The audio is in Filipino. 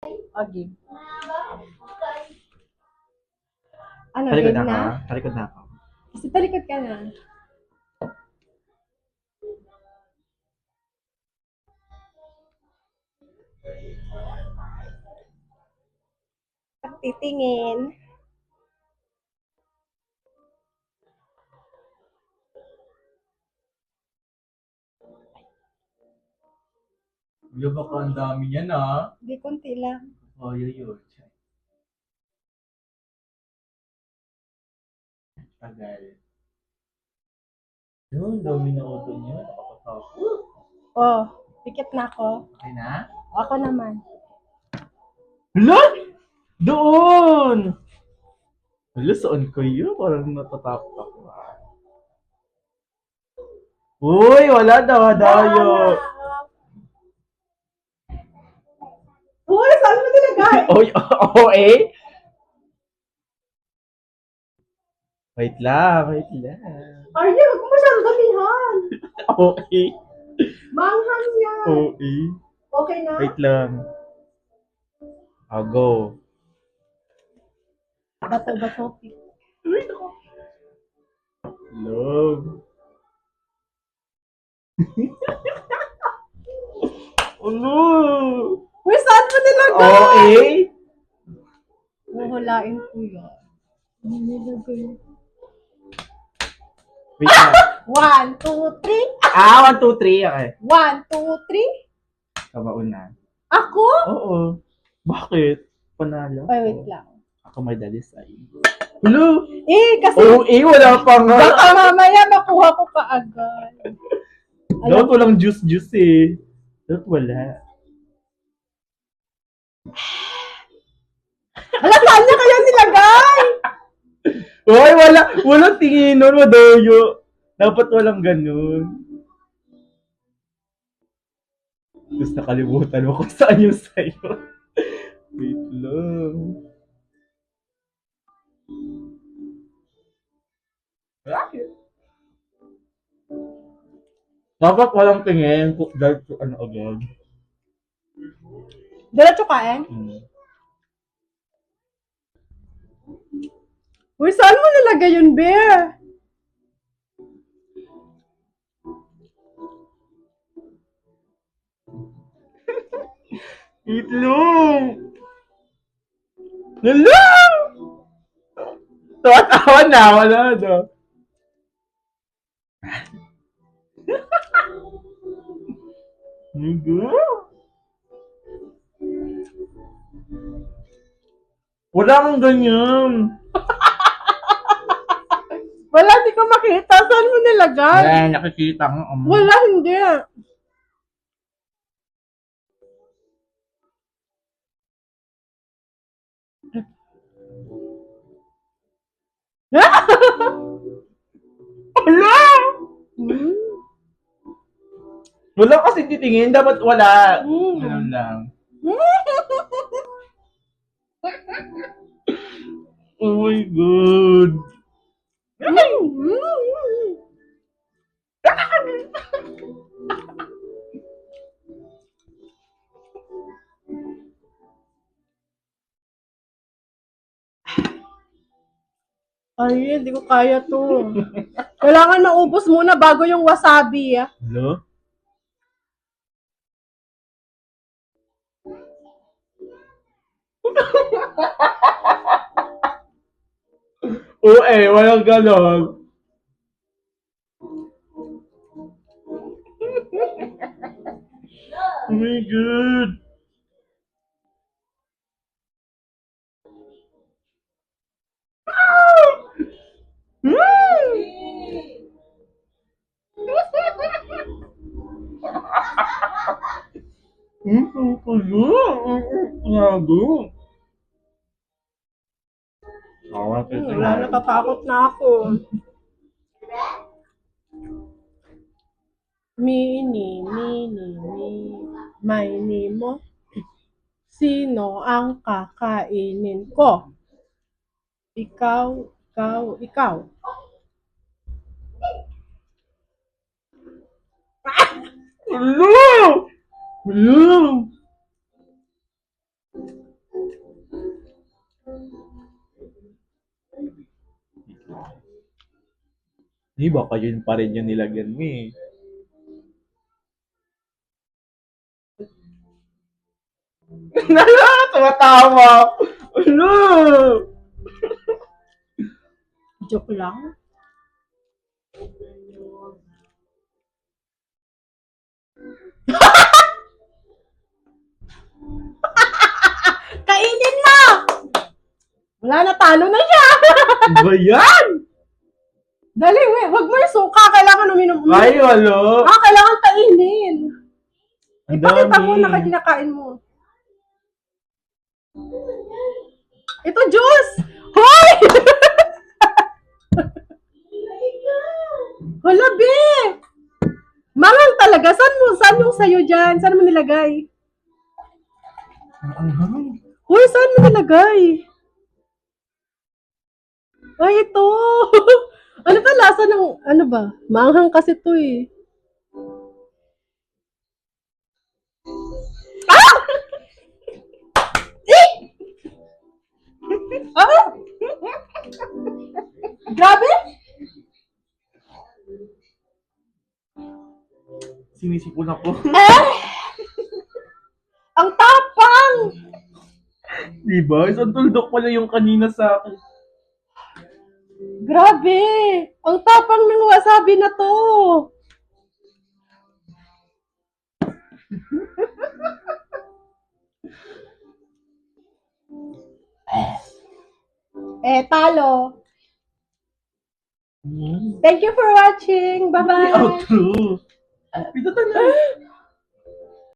Okay. Ano, Talikod game na na? ako. Talikod na ako. Kasi talikod ka na. Titingin. Yung baka ang dami niya na. Hindi, konti lang. Oh, yun. Tagal. Yun, dami na auto niya. Nakakatapos. Oh, pikit na ako. Okay na? Ako naman. Hala! Doon! Hala, saan kayo? Parang natatakot ako. Uy, wala daw, dayo. Uy, saan mo nilagay? Oy, eh? Wait lang. Arya, huwag mo masyadong damihan. Okay. Manghang yan. Okay. Okay na? Wait lang. I'll go. Bato. Wait ako. Love. Ano? Uy, saan mo nilagay? Okay. Huhulain ko yan. Ano nilagay? Wait lang. 1, 2, 3. 1, 2, 3. Okay. 1, 2, 3. Kabauna. Ako? Oo. Bakit? Panalo. Ay, wait lang. Ako may dalisay. Hello? Kasi Wala pa nga. baka mamaya makuha ko kaagad. Dapat walang juice eh. Dapat wala. Hala, saan niya kaya nilagay? Uy, walang tingin nun, madoyo. Dapat walang ganun. Tapos nakalimutan mo kung saan yung sayo. Wait lang. Bakit? Dapat walang tingin dahil ano agad. Diretso kain? Uy, saan mo nilagay yun, Bear? Itlog! Hello! Tawa na, wala na. Wala kang ganyan. Wala, di ko makita. Saan mo nilagay? Nakikita ko. Wala, hindi. Wala! Wala kasi titingin. Dapat wala. Ganun lang. Oh my God. Ay, hindi ko kaya to. Kailangan maubos muna bago yung wasabi, ah. Hello? Walang ganon. Oh my God. Gago. Wala, natatakot na ako. Mini, may mo. Sino ang kakainin ko? Ikaw. Hello! Hello! Di baka yun pa rin yung nilagyan mo eh. Nala! Tumatawa! Ano? Joke lang. Kainin mo! Wala na, talo na siya. Ano ba yan? Dali, wag mo yung suka. Kailangan uminom. Ay, walo! Kailangan kainin. Ang Ipakita mo dami. na kinakain mo. Ito, juice! Hoy! Hala, be! Mangang talaga. Saan yung sayo dyan? Saan mo nilagay? Ang hang. Hoy, saan mo nilagay? Ay, ito. Ano ba lasa ng, ano ba? Maanghang kasi to eh. Ah! Eh! Ah! Grabe! Sinisipon ako. Eh! Ang tapang! Diba? Isang tuldok pala yung kanina sa akin. Grabe! Ang tapang ng wasabi na to! Talo. Thank you for watching. Bye-bye. Outro. Ito na.